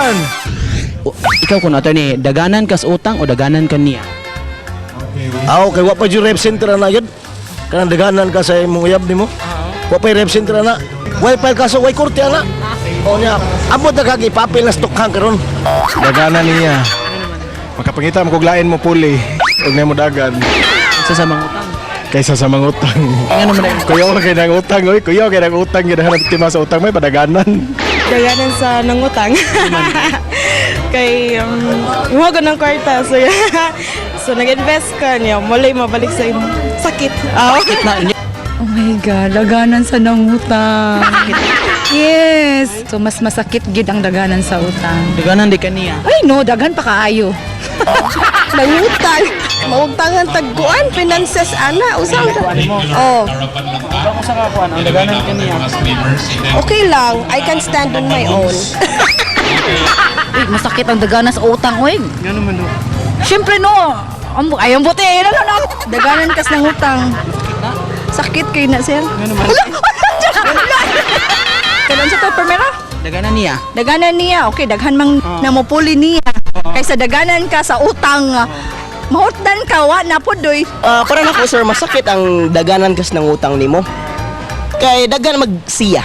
Daghan. Ikaw kun attorney, daganan kas utang o daganan ka niya? Aw, kay wa pa yung rep center na yun. Kanang daghanan ka sa imong uyab nimo. Wa pa yung rep center na. Way pa kaso way korte ana. O niya, amo daghang ipapil na stock karon. Daganan niya. Makapangita mo kuglain mo puli. Huwag na mo dagan. Sa samang utang. Kaysa sa mga utang. Nga naman ay Kuya ko kayo ng utang. Oy, kuya ko kayo ng utang. Ginahanap tima sa utang. May padaganan. Daganan sa nangutang. Kay mo ko ng kwarta so so nag-invest ka niya mulay mabalik sa imo sakit. na Oh my God, daganan sa nangutang. Yes. So mas masakit gid ang daganan sa utang. daganan di ka niya. Ay no, daghan pa kaayo. Nangutang. Mautangan tagkuan finances ana usang. Oh, Ikaw sa kakuan ang daganan ka niya. okay lang. I can stand on my own. Uy, masakit ang daganan sa utang, uy. Nga naman do. Siyempre no. Ay, ang buti. No. Daganan kas ng utang. Sakit kayo na, sir. Nga naman. Kailan siya to, permera? Daganan niya. Daganan niya. Okay, daghan mang namupuli niya. Kaysa daganan ka sa utang. Mahutdan ka, wa na po, doy. Para nako sir, masakit ang daganan kas ng utang nimo. Kay dagan magsiya.